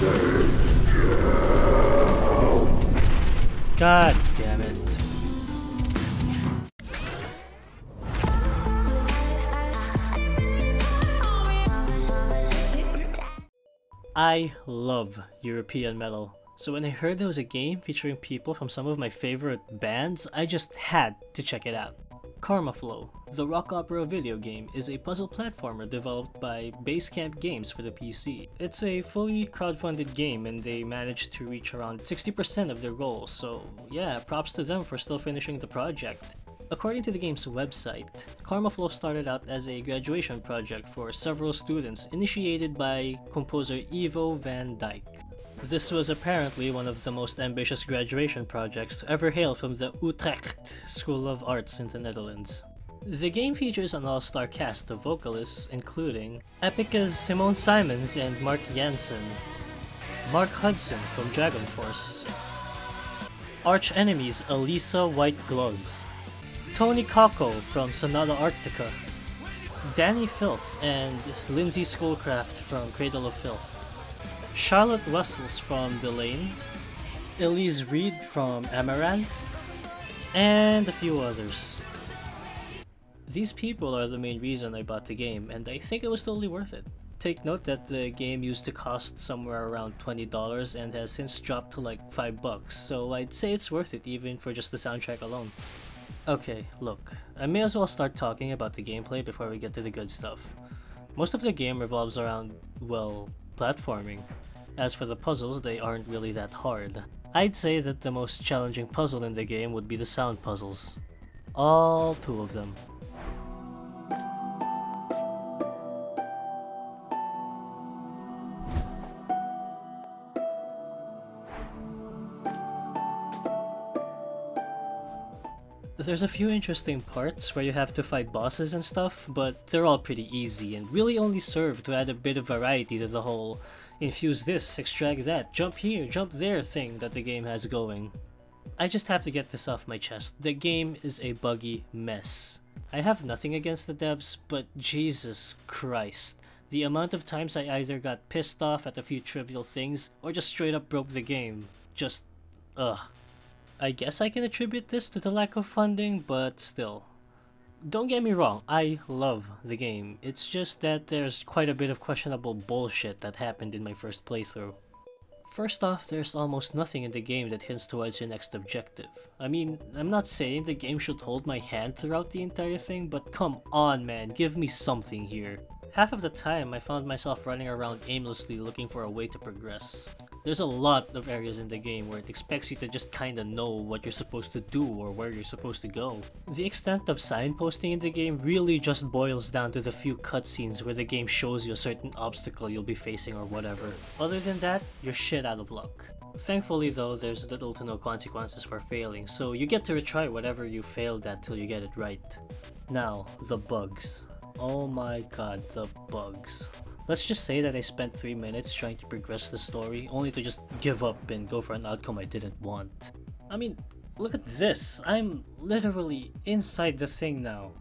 God damn it. I love European metal, so when I heard there was a game featuring people from some of my favorite bands, I just had to check it out. Karmaflow, the rock opera video game, is a puzzle platformer developed by Basecamp Games for the PC. It's a fully crowdfunded game and they managed to reach around 60% of their goal, so yeah, props to them for still finishing the project. According to the game's website, Karmaflow started out as a graduation project for several students initiated by composer Ivo van Dyke. This was apparently one of the most ambitious graduation projects to ever hail from the Utrecht School of Arts in the Netherlands. The game features an all-star cast of vocalists including Epica's Simone Simons and Mark Jansen, Mark Hudson from Dragon Force, Arch Enemies Elisa White-Gluz, Tony Kako from Sonata Arctica, Danny Filth and Lindsay Schoolcraft from Cradle of Filth, Charlotte Wessels from Delane, Elise Reed from Amaranth, and a few others. These people are the main reason I bought the game, and I think it was totally worth it. Take note that the game used to cost somewhere around $20 and has since dropped to like $5, so I'd say it's worth it even for just the soundtrack alone. Okay, look, I may as well start talking about the gameplay before we get to the good stuff. Most of the game revolves around, well, platforming. As for the puzzles, they aren't really that hard. I'd say that the most challenging puzzle in the game would be the sound puzzles. All 2 of them. There's a few interesting parts where you have to fight bosses and stuff, but they're all pretty easy and really only serve to add a bit of variety to the whole infuse this, extract that, jump here, jump there thing that the game has going. I just have to get this off my chest. The game is a buggy mess. I have nothing against the devs, but Jesus Christ. The amount of times I either got pissed off at a few trivial things or just straight up broke the game. Just, ugh. I guess I can attribute this to the lack of funding, but still. Don't get me wrong, I love the game. It's just that there's quite a bit of questionable bullshit that happened in my first playthrough. First off, there's almost nothing in the game that hints towards your next objective. I mean, I'm not saying the game should hold my hand throughout the entire thing, but come on man, give me something here. Half of the time, I found myself running around aimlessly looking for a way to progress. There's a lot of areas in the game where it expects you to just kinda know what you're supposed to do or where you're supposed to go. The extent of signposting in the game really just boils down to the few cutscenes where the game shows you a certain obstacle you'll be facing or whatever. Other than that, you're shit out of luck. Thankfully though, there's little to no consequences for failing, so you get to retry whatever you failed at till you get it right. Now, the bugs. Oh my god, the bugs. Let's just say that I spent 3 minutes trying to progress the story, only to just give up and go for an outcome I didn't want. I mean, look at this! I'm literally inside the thing now.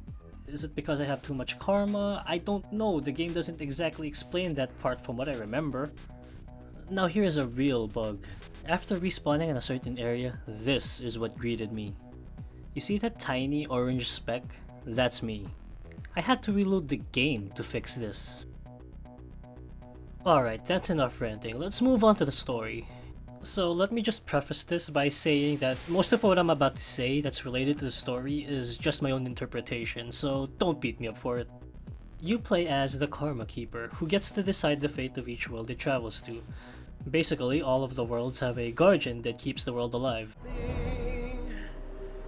Is it because I have too much karma? I don't know, the game doesn't exactly explain that part from what I remember. Now here's a real bug. After respawning in a certain area, this is what greeted me. You see that tiny orange speck? That's me. I had to reload the game to fix this. Alright, that's enough ranting. Let's move on to the story. So let me just preface this by saying that most of what I'm about to say that's related to the story is just my own interpretation, so don't beat me up for it. You play as the Karma Keeper, who gets to decide the fate of each world it travels to. Basically, all of the worlds have a guardian that keeps the world alive.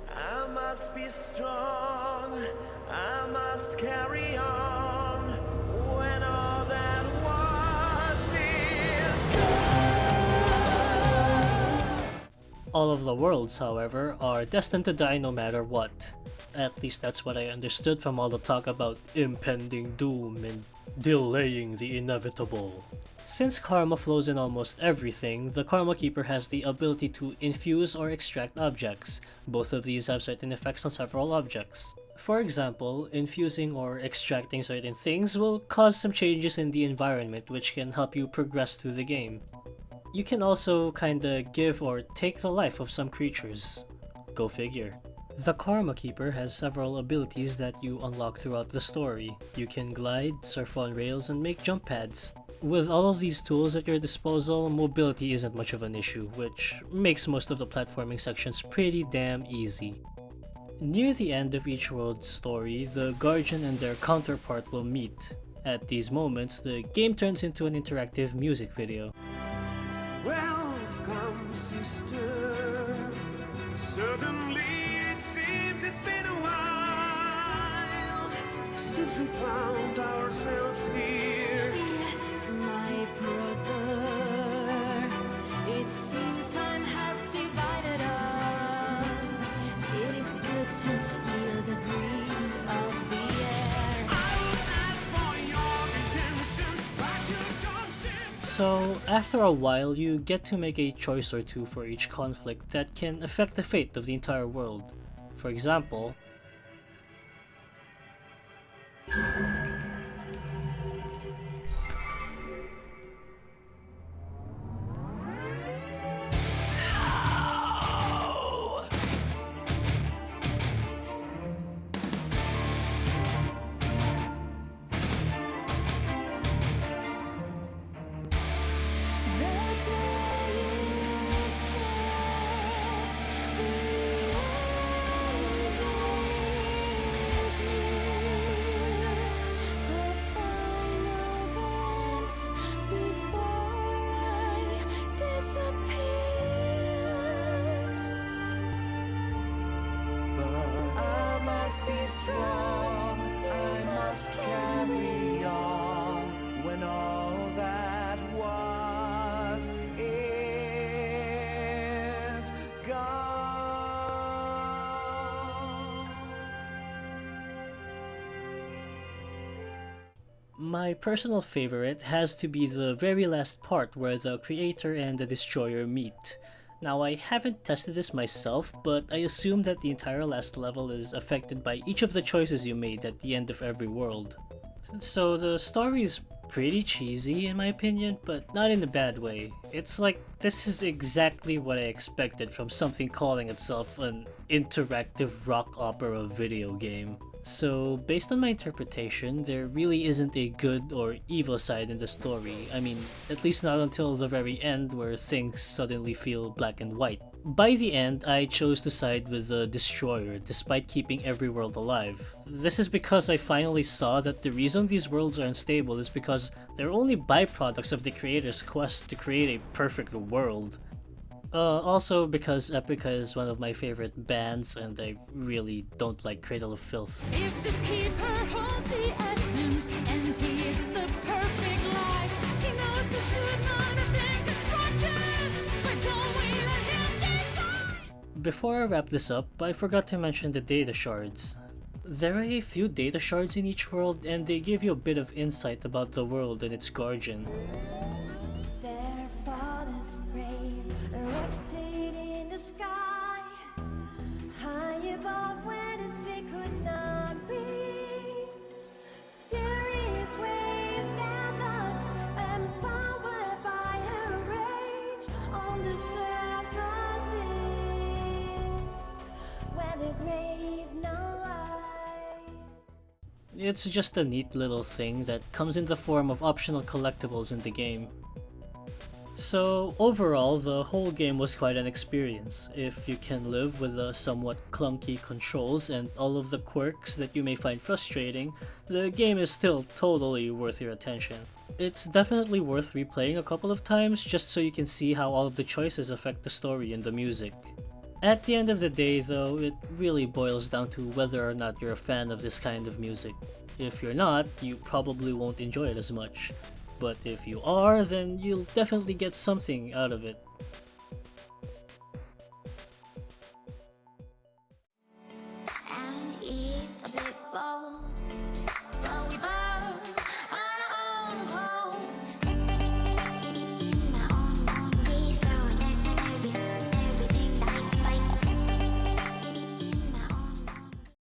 I must be strong, I must carry on when all that was is gone. All of the worlds, however, are destined to die no matter what. At least that's what I understood from all the talk about impending doom and delaying the inevitable. Since karma flows in almost everything, the Karma Keeper has the ability to infuse or extract objects. Both of these have certain effects on several objects. For example, infusing or extracting certain things will cause some changes in the environment which can help you progress through the game. You can also kinda give or take the life of some creatures. Go figure. The Karma Keeper has several abilities that you unlock throughout the story. You can glide, surf on rails, and make jump pads. With all of these tools at your disposal, mobility isn't much of an issue, which makes most of the platforming sections pretty damn easy. Near the end of each world's story, the Guardian and their counterpart will meet. At these moments, the game turns into an interactive music video. Welcome, sister. Certainly it seems it's been a while since we found ourselves here. Yes, my brother. It seems time has divided us. It is good to feel the breeze of the air. I will ask for your intentions, but you don't seem. So, after a while, you get to make a choice or two for each conflict that can affect the fate of the entire world. For example, The day is cast, the ending is near. The final glance before I disappear. But I must be strong, I must carry on when all that was is gone. my personal favorite has to be the very last part where the creator and the destroyer meet. Now, I haven't tested this myself, but I assume that the entire last level is affected by each of the choices you made at the end of every world. So the story is pretty cheesy in my opinion, but not in a bad way. It's like, this is exactly what I expected from something calling itself an interactive rock opera video game. So, based on my interpretation, there really isn't a good or evil side in the story. I mean, at least not until the very end where things suddenly feel black and white. By the end, I chose to side with the Destroyer despite keeping every world alive. This is because I finally saw that the reason these worlds are unstable is because they're only byproducts of the creator's quest to create a perfect world. Also because Epica is one of my favorite bands and I really don't like Cradle of Filth. If this keeper holds the essence and he is the perfect life, he knows he should not have been constructed. Why don't we let him decide? Before I wrap this up, I forgot to mention the data shards. There are a few data shards in each world and they give you a bit of insight about the world and its guardian. Their father's grave erected in the sky, high above where the sea could not reach. Furious waves stand up, empowered by her rage. On the surface, where the grave no lies. It's just a neat little thing that comes in the form of optional collectibles in the game. So overall, the whole game was quite an experience. If you can live with the somewhat clunky controls and all of the quirks that you may find frustrating, the game is still totally worth your attention. It's definitely worth replaying a couple of times just so you can see how all of the choices affect the story and the music. At the end of the day though, it really boils down to whether or not you're a fan of this kind of music. If you're not, you probably won't enjoy it as much. But if you are, then you'll definitely get something out of it. And it's a bit bold.